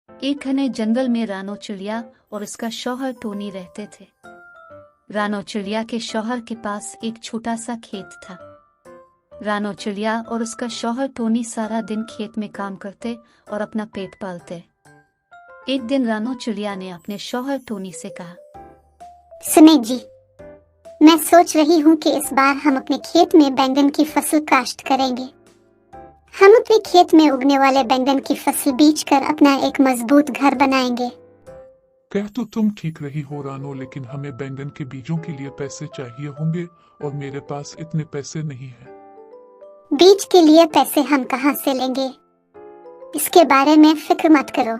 एक घने जंगल में रानो चिड़िया और उसका शौहर टोनी रहते थे। रानो चिड़िया के शौहर के पास एक छोटा सा खेत था। रानो चिड़िया और उसका शौहर टोनी सारा दिन खेत में काम करते और अपना पेट पालते। एक दिन रानो चिड़िया ने अपने शौहर टोनी से कहा, सुने जी, मैं सोच रही हूँ कि इस बार हम अपने खेत में बैंगन की फसल काश्त करेंगे। हम अपने खेत में उगने वाले बैंगन की फसल बीजकर अपना एक मजबूत घर बनाएंगे। कह तो तुम ठीक रही हो रानो, लेकिन हमें बैंगन के बीजों के लिए पैसे चाहिए होंगे और मेरे पास इतने पैसे नहीं हैं। बीज के लिए पैसे हम कहाँ से लेंगे? इसके बारे में फिक्र मत करो।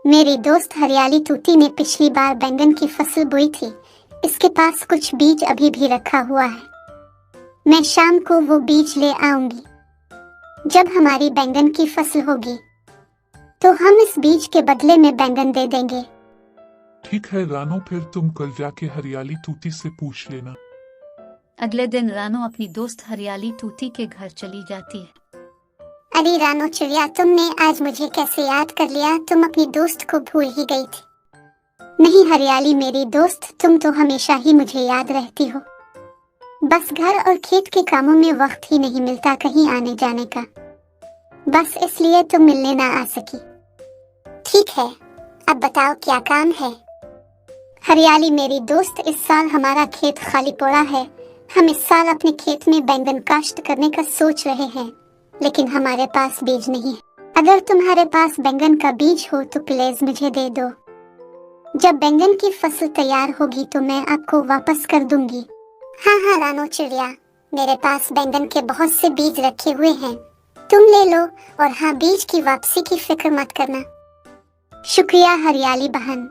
मेरी दोस्त हरियाली तूती ने पिछली बार बैंगन की फसल बोई थी। इसके पास कुछ बीज अभी भी रखा हुआ है। मैं शाम को वो बीज ले आऊंगी। जब हमारी बैंगन की फसल होगी तो हम इस बीज के बदले में बैंगन दे देंगे। ठीक है रानो, फिर तुम कल जाके हरियाली तूती से पूछ लेना। अगले दिन रानो अपनी दोस्त हरियाली तूती के घर चली जाती है। अरे रानो चिड़िया, तुमने आज मुझे कैसे याद कर लिया? तुम अपनी दोस्त को भूल ही गई थी। नहीं हरियाली मेरी दोस्त, तुम तो हमेशा ही मुझे याद रहती हो। बस घर और खेत के कामों में वक्त ही नहीं मिलता कहीं आने जाने का। बस इसलिए तुम मिलने ना आ सकी। ठीक है, अब बताओ क्या काम है? हरियाली मेरी दोस्त, इस साल हमारा खेत खाली पड़ा है। हम इस साल अपने खेत में बैंगन काश्त करने का सोच रहे हैं, लेकिन हमारे पास बीज नहीं है। अगर तुम्हारे पास बैंगन का बीज हो तो प्लीज मुझे दे दो। जब बैंगन की फसल तैयार होगी तो मैं आपको वापस कर दूंगी। हाँ रानो चिड़िया, मेरे पास बैंगन के बहुत से बीज रखे हुए हैं, तुम ले लो। और हाँ, बीज की वापसी की फिक्र मत करना। शुक्रिया हरियाली बहन।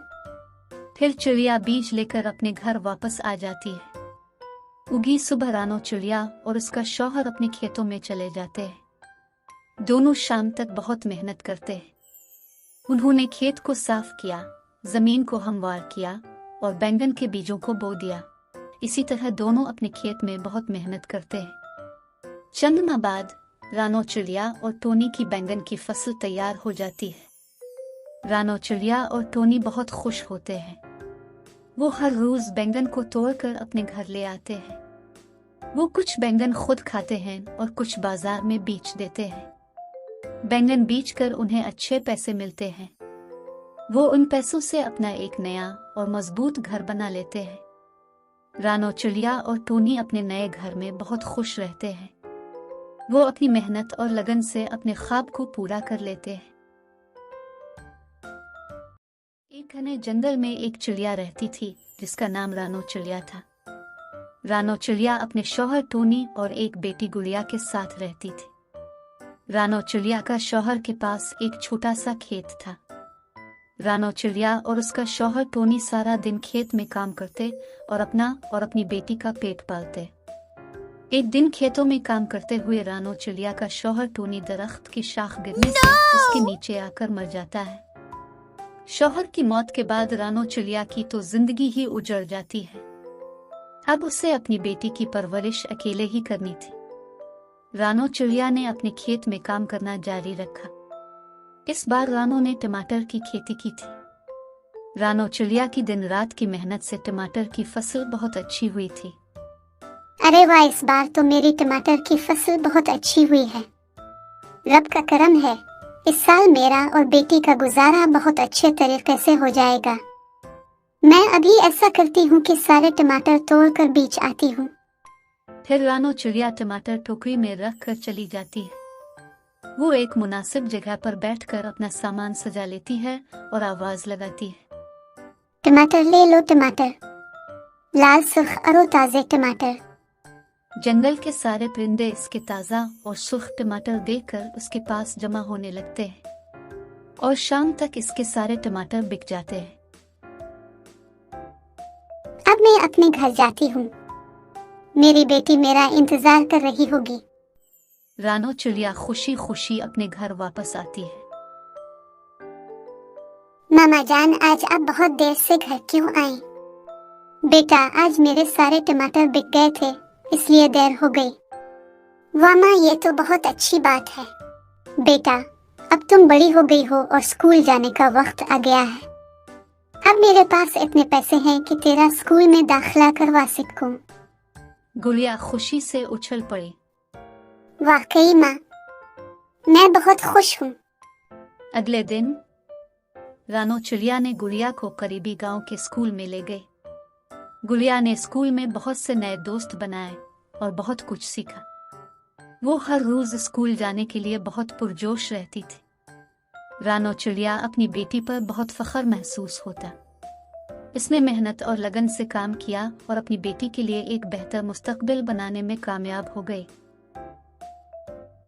फिर चिड़िया बीज लेकर अपने घर वापस आ जाती है। उगी सुबह रानो चिड़िया और उसका शौहर अपने खेतों में चले जाते हैं। दोनों शाम तक बहुत मेहनत करते हैं। उन्होंने खेत को साफ किया, जमीन को हमवार किया और बैंगन के बीजों को बो दिया। इसी तरह दोनों अपने खेत में बहुत मेहनत करते हैं। चंद माह बाद रानो चिड़िया और टोनी की बैंगन की फसल तैयार हो जाती है। रानो चिड़िया और टोनी बहुत खुश होते हैं। वो हर रोज बैंगन को तोड़कर अपने घर ले आते हैं। वो कुछ बैंगन खुद खाते हैं और कुछ बाजार में बेच देते हैं। बैंगन बेचकर उन्हें अच्छे पैसे मिलते हैं। वो उन पैसों से अपना एक नया और मजबूत घर बना लेते हैं। रानो चिड़िया और टोनी अपने नए घर में बहुत खुश रहते हैं। वो अपनी मेहनत और लगन से अपने ख्वाब को पूरा कर लेते हैं। एक घने जंगल में एक चिड़िया रहती थी जिसका नाम रानो चिड़िया था। रानो चिड़िया अपने शौहर टोनी और एक बेटी गुड़िया के साथ रहती थी। रानो चिड़िया का शौहर के पास एक छोटा सा खेत था। रानो चिड़िया और उसका शौहर टोनी सारा दिन खेत में काम करते और अपना और अपनी बेटी का पेट पालते। एक दिन खेतों में काम करते हुए रानो चिड़िया का शौहर टोनी दरख्त की शाख गिरने से उसके नीचे आकर मर जाता है। शौहर की मौत के बाद रानो चिड़िया की तो जिंदगी ही उजड़ जाती है। अब उसे अपनी बेटी की परवरिश अकेले ही करनी थी। रानो चिड़िया ने अपने खेत में काम करना जारी रखा। इस बार रानो ने टमाटर की खेती की थी। रानो चिड़िया की दिन रात की मेहनत से टमाटर की फसल बहुत अच्छी हुई थी। अरे वाह, इस बार तो मेरी टमाटर की फसल बहुत अच्छी हुई है। रब का करम है, इस साल मेरा और बेटी का गुजारा बहुत अच्छे तरीके से हो जाएगा। मैं अभी ऐसा करती हूँ कि सारे टमाटर तोड़कर बेच आती हूँ। फिर रानो चिड़िया टमाटर टोकरी में रख कर चली जाती है। वो एक मुनासिब जगह पर बैठकर अपना सामान सजा लेती है और आवाज लगाती है, टमाटर ले लो, टमाटर, लाल सुर्ख और ताजे टमाटर। जंगल के सारे परिंदे इसके ताजा और सुर्ख टमाटर देखकर उसके पास जमा होने लगते हैं और शाम तक इसके सारे टमाटर बिक जाते हैं। अब मैं अपने घर जाती हूँ। मेरी बेटी मेरा इंतजार कर रही होगी। रानो चिड़िया खुशी खुशी अपने घर वापस आती है। मामा जान, आज आप बहुत देर से घर क्यों आए? बेटा, आज मेरे सारे टमाटर बिक गए थे, इसलिए देर हो गई। वाह माँ, ये तो बहुत अच्छी बात है। बेटा, अब तुम बड़ी हो गई हो और स्कूल जाने का वक्त आ गया है। अब मेरे पास इतने पैसे हैं कि तेरा स्कूल में दाखिला करवा सकूं। गुड़िया खुशी से उछल पड़ी। वाकई माँ, मैं बहुत खुश हूँ। अगले दिन रानो चिड़िया ने गुड़िया को करीबी गांव के स्कूल में ले गए। गुड़िया ने स्कूल में बहुत से नए दोस्त बनाए और बहुत कुछ सीखा। वो हर रोज स्कूल जाने के लिए बहुत पुरजोश रहती थी। रानो चिड़िया अपनी बेटी पर बहुत फख्र महसूस होता। इसने मेहनत और लगन से काम किया और अपनी बेटी के लिए एक बेहतर मुस्तकबिल बनाने में कामयाब हो गई।